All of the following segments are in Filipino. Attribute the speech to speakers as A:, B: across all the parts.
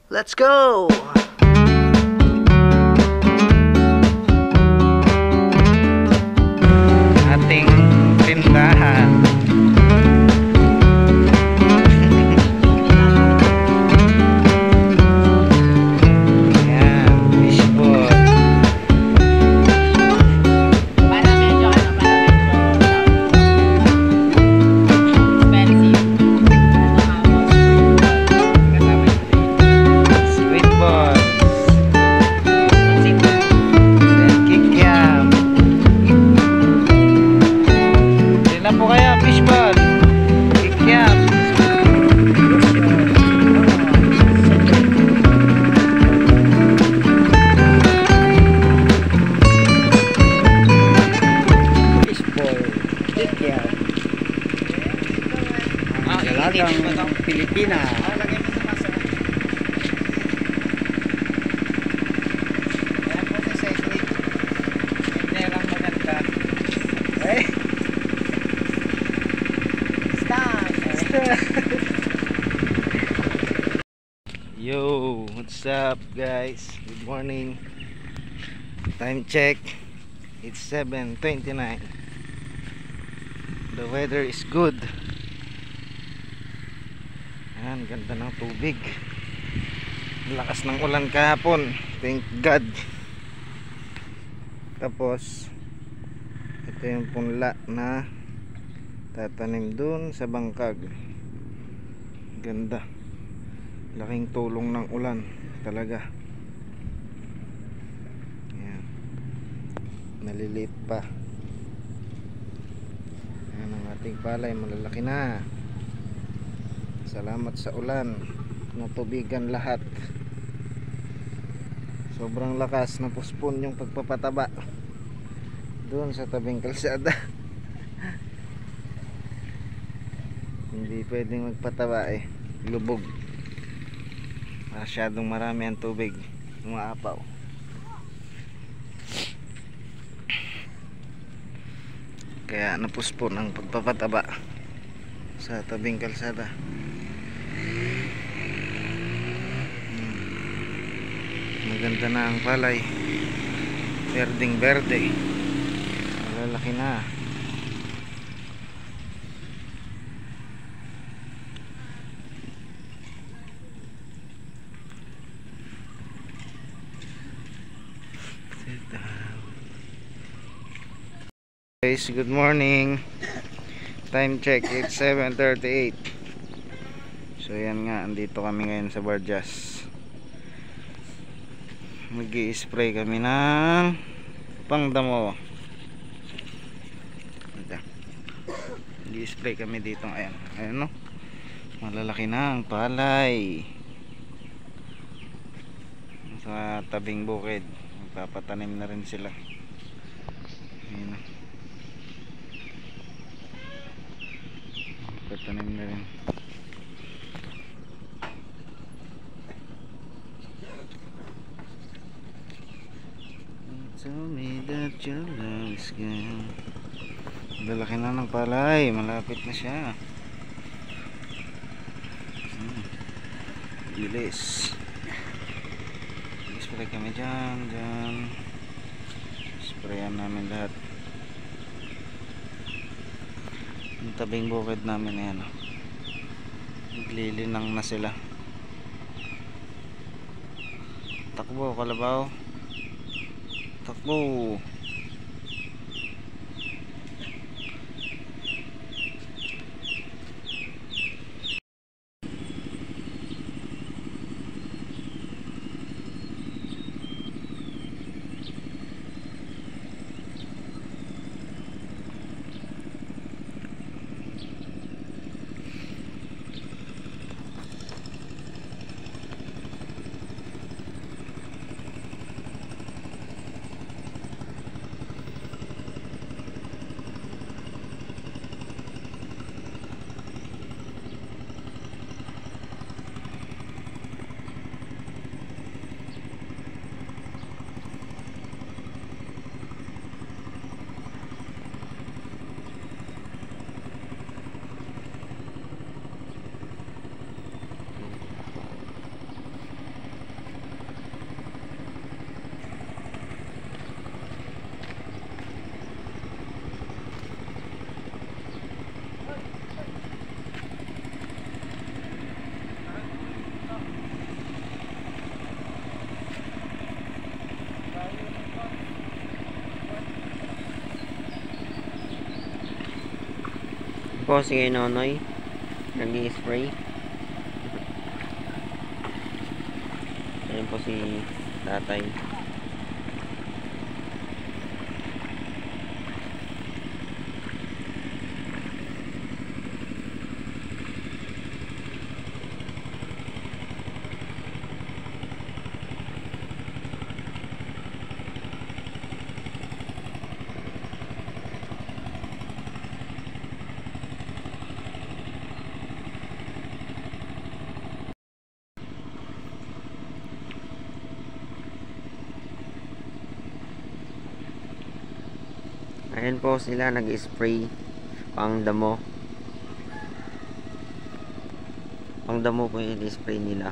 A: Let's go! Ating tindahan. Pilipinas. Lagyan mo sa masa. Ayan po si Cedric. Hindi lang maganda. Eh. Stop. Yo, what's up guys? Good morning. Time check. It's 7:29. The weather is good. Ayan, ganda ng tubig. Lakas ng ulan kahapon. Thank God. Tapos ito yung punla na tatanim dun sa bangkag. Ganda. Laking tulong ng ulan talaga. Ayan. Maliliit pa. Ayan ang ating palay, malalaki na. Salamat sa ulan, natubigan lahat. Sobrang lakas, napuspon yung pagpapataba doon sa tabing kalsada. Hindi pwedeng magpataba eh, lubog. Masyadong marami ang tubig, umaapaw. Kaya napuspon ang pagpapataba sa tabing kalsada. Maganda na ang palay, berdeng berde, malalaki na. Guys, good morning. Time check, it's 7:38. So yan nga, andito kami ngayon sa Barjas. Mag-i-spray kami ng pangdamo. Mag-i-spray kami dito. Ayan, ayan no, malalaki na ang palay sa tabing bukid. Magpapatanim na rin sila. Ayan no, magpapatanim na rin. Tell me that your love is gone. Lalaki na ng palay, malapit na siya. Bilis. Spray kami dyan. Sprayan namin lahat. Yung tabing bukid namin yan. Naglilinang na sila. Takbo, kalabaw. Takbo.
B: po si Nonoy, nag-i-spray. Ayan po si tatay. Ayan po sila nag-spray pang damo. Pang damo po yung i-spray nila.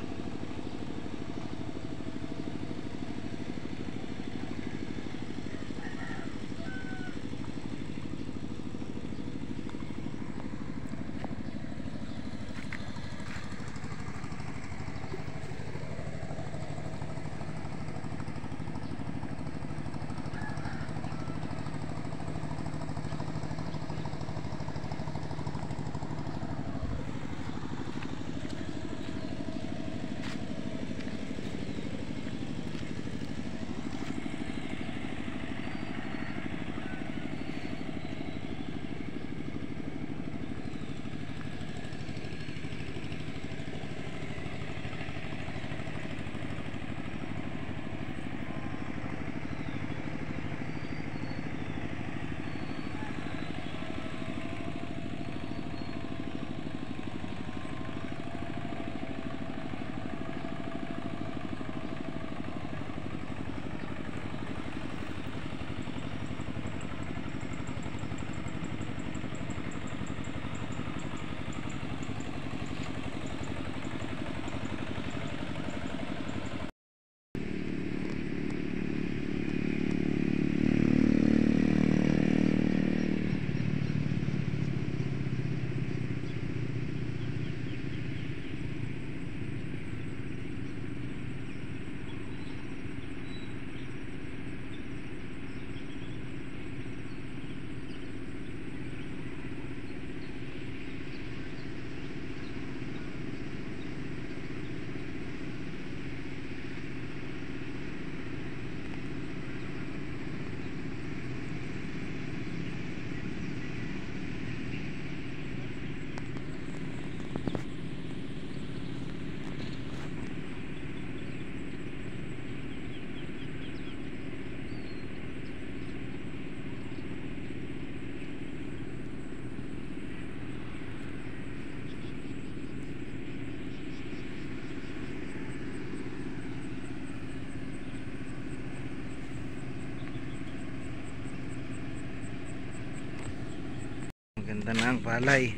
A: Maganda na ang palay.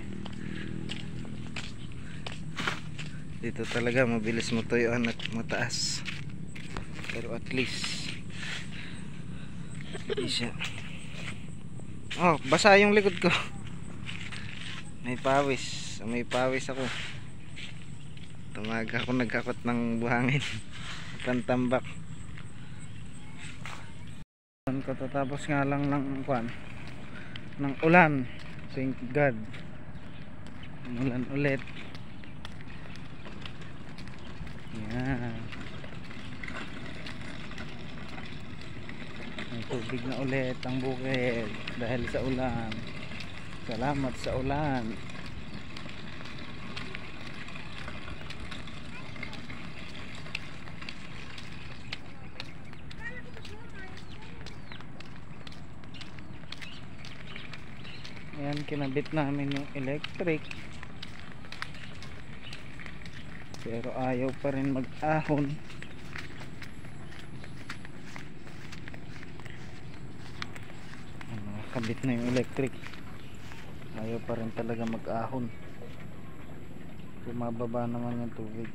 A: Dito talaga mabilis matuyuan at mataas. Pero at least hindi siya. Oh, basa yung likod ko. May pawis ako. Tumaga ako, nagkakot ng buhangin. Pantambak. Katatapos nga lang ng ulan. Thank God. Umulan ulit. Yan. May tubig na ulit ang bukid dahil sa ulan. Salamat sa ulan. Ayan, kinabit namin yung electric. Pero ayaw pa rin mag-ahon. Kabit na yung electric. Ayaw pa rin talaga mag-ahon. Bumababa naman yung tubig.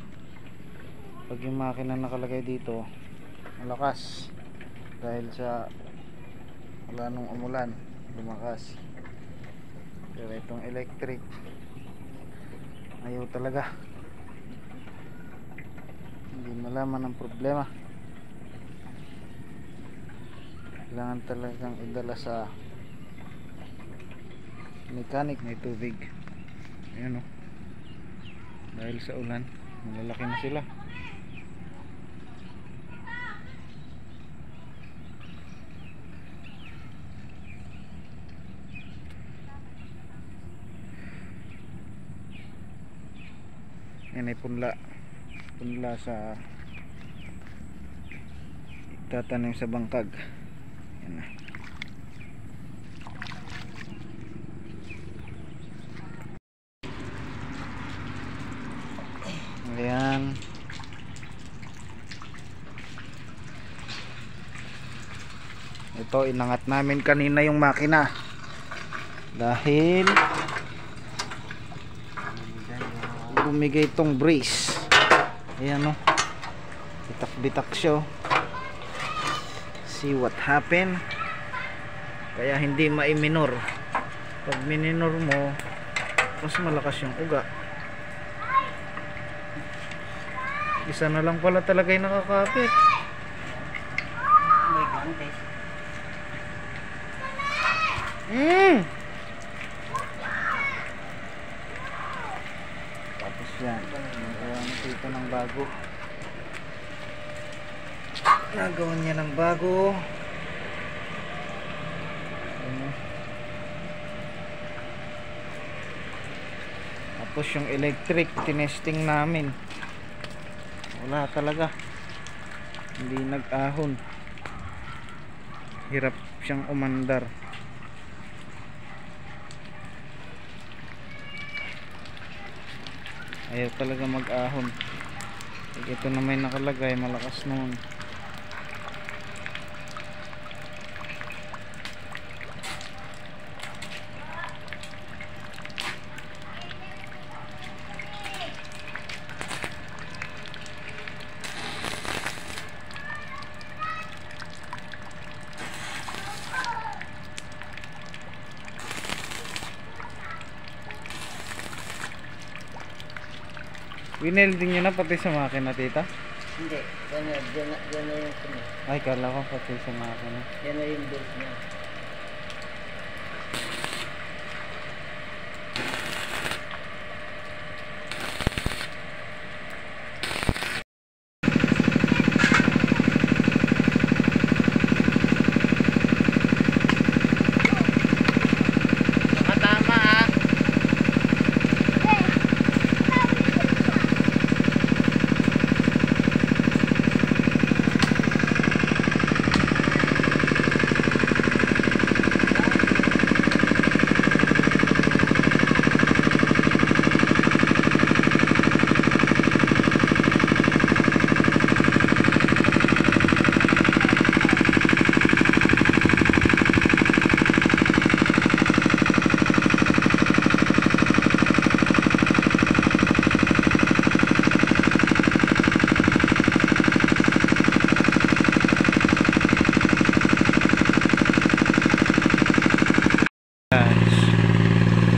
A: Pag yung makina nakalagay dito, malakas. Dahil sa wala nung umulan, lumakas. Pero itong electric, ayaw talaga. Hindi malaman ang problema. Kailangan talagang idala sa mechanic, may tubig. Ayan, oh. Dahil sa ulan, malalaki na sila. Yan ay punla sa itatanim sa bangkag. Yan na. Ayan. Ito, inangat namin kanina yung makina dahil bumigay itong brace. Ayan, oh. Bitak-bitak siya, oh. See what happened. Kaya hindi maiminor. Pag mininor mo, mas malakas yung uga. Isa na lang pala talaga yung nakakapit.
B: May guantes.
A: Tapos yan, nagawa na dito ng bago. Nagawa niya ng bago. Ayan. Tapos yung electric tinesting namin, wala talaga, hindi nag-ahon. Hirap siyang umandar. Ayaw talaga mag-ahon. Ito na may nakalagay, malakas noon. Winelding nyo na pati sa makina, tita?
B: Hindi, yan na yung sunod.
A: Ay, kala ko pati sa makina.
B: Yan na yung bolt niya.
A: Nakatama, ah.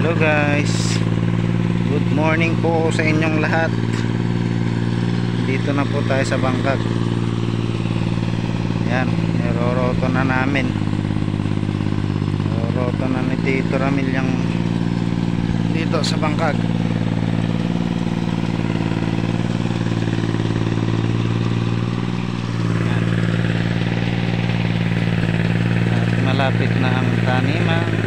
A: Hello guys, good morning po sa inyong lahat. Dito na po tayo sa bangkag. Yan, niroroto na namin. Niroroto na ni Tito Ramil yung dito sa bangkag. Yan. At malapit na ang taniman.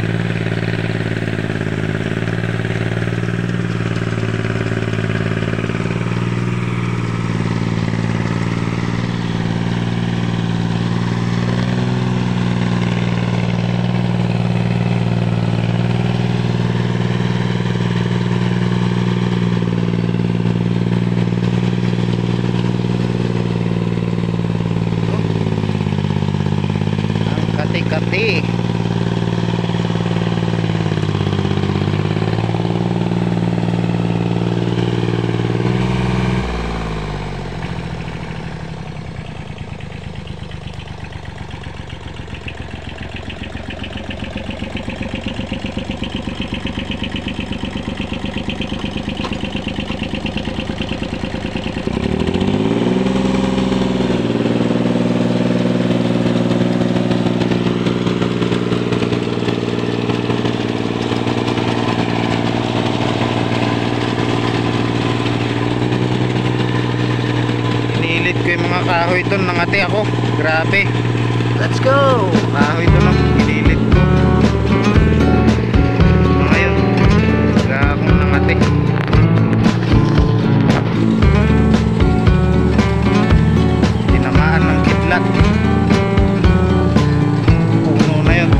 A: Kati-kati. yung mga kahoy doon. Nangati ako. Grabe. Let's go! Kahoy doon ang gililid ko. Ngayon, wala akong nangati. Tinamaan ng kidlat. Puno na yun.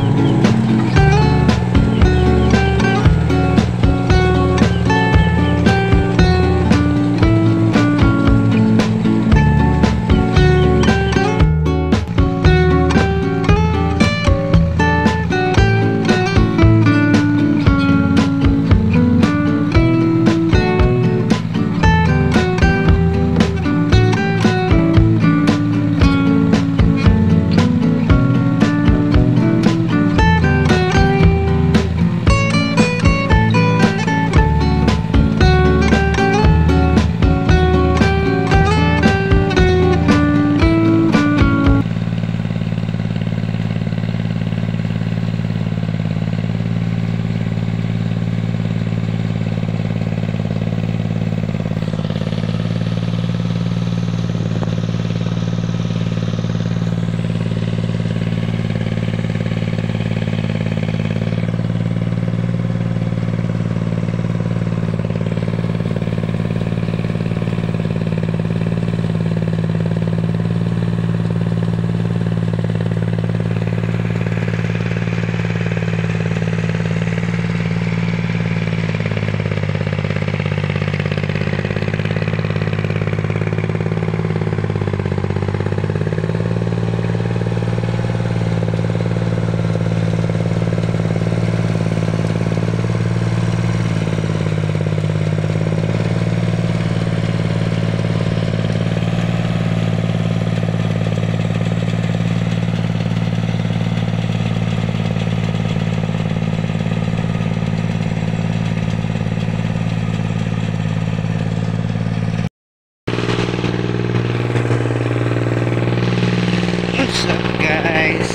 A: What's up, guys?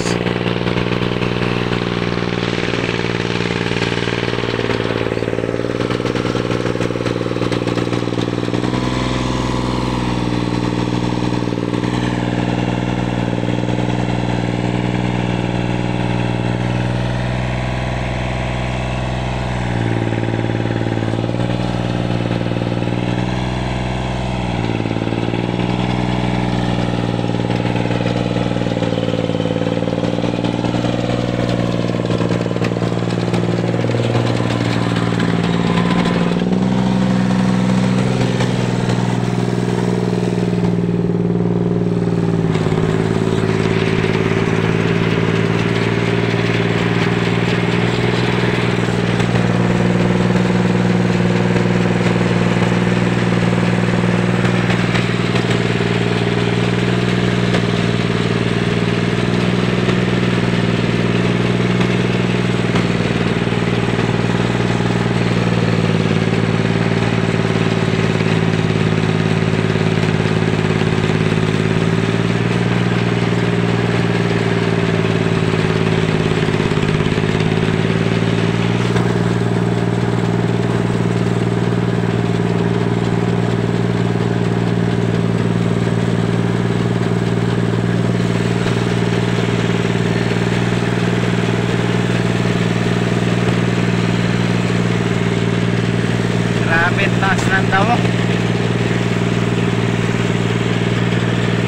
A: Grabe, taas ng tao.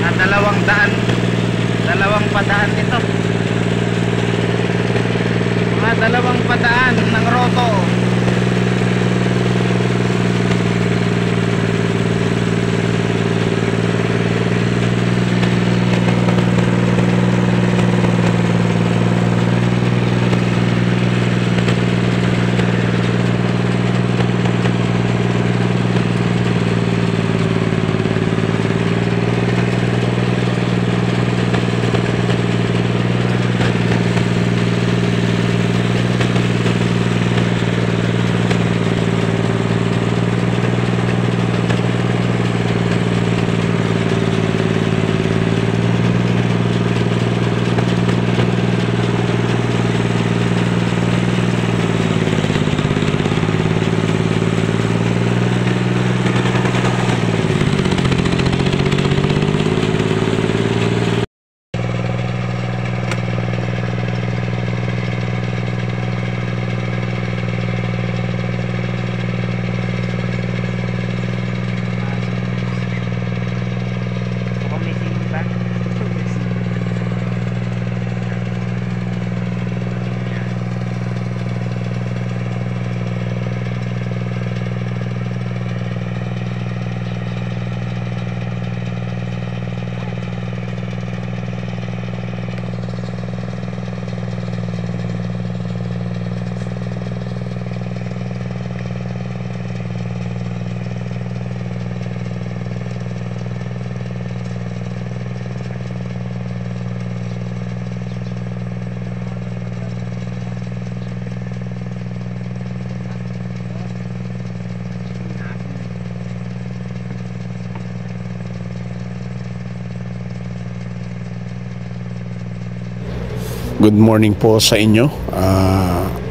A: Na dalawang padaan ito. Mga dalawang padaan ng roto.
C: good morning po sa inyo.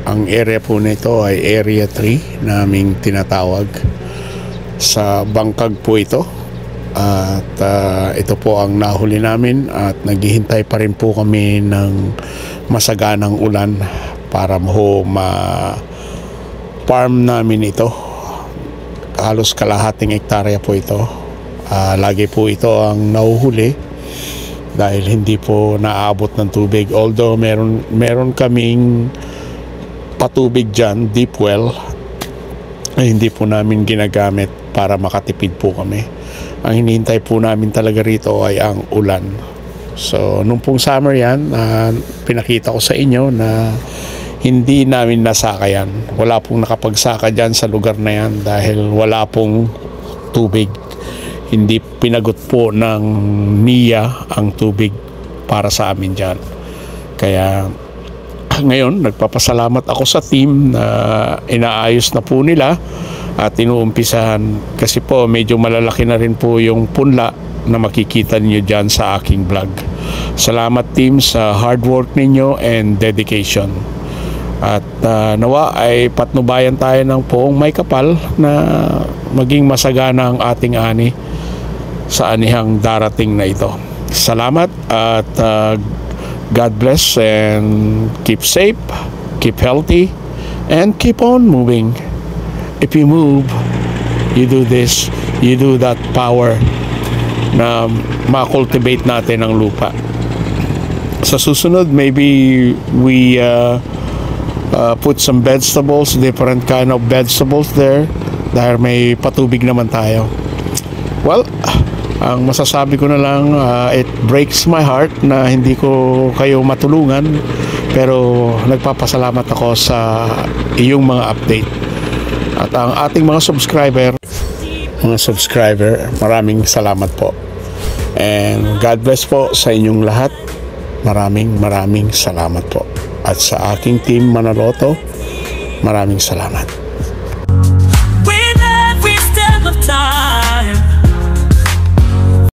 C: Ang area po nito ay Area 3 naming tinatawag. Sa Bangkag po ito. At ito po ang nahuli namin at naghihintay pa rin po kami ng masaganang ulan para ma-farm namin ito. Halos kalahating hektarya po ito. Lagi po ito ang nahuhuli dahil hindi po naaabot ng tubig, although meron kaming patubig dyan, deep well, ay hindi po namin ginagamit para makatipid po kami. Ang hinihintay po namin talaga rito ay ang ulan. So nung pong summer yan, pinakita ko sa inyo na hindi namin nasaka yan. Wala pong nakapagsaka dyan sa lugar na yan dahil wala pong tubig. Hindi pinagot po ng NIA ang tubig para sa amin dyan. Kaya ngayon nagpapasalamat ako sa team na inaayos na po nila at inuumpisahan, kasi po medyo malalaki na rin po yung punla na makikita niyo dyan sa aking vlog. Salamat team sa hard work ninyo and dedication. At nawa ay patnubayan tayo ng poong may kapal na maging masagana ang ating ani sa anihang darating na ito. Salamat at God bless and keep safe, keep healthy, and keep on moving. If you move, you do this, you do that power na ma-cultivate natin ang lupa. Sa susunod, maybe we put some vegetables, different kind of vegetables there dahil may patubig naman tayo. Well, ang masasabi ko na lang, it breaks my heart na hindi ko kayo matulungan, pero nagpapasalamat ako sa iyong mga update. At ang ating mga subscriber, maraming salamat po. And God bless po sa inyong lahat. Maraming salamat po. At sa aking team Manaloto, maraming salamat.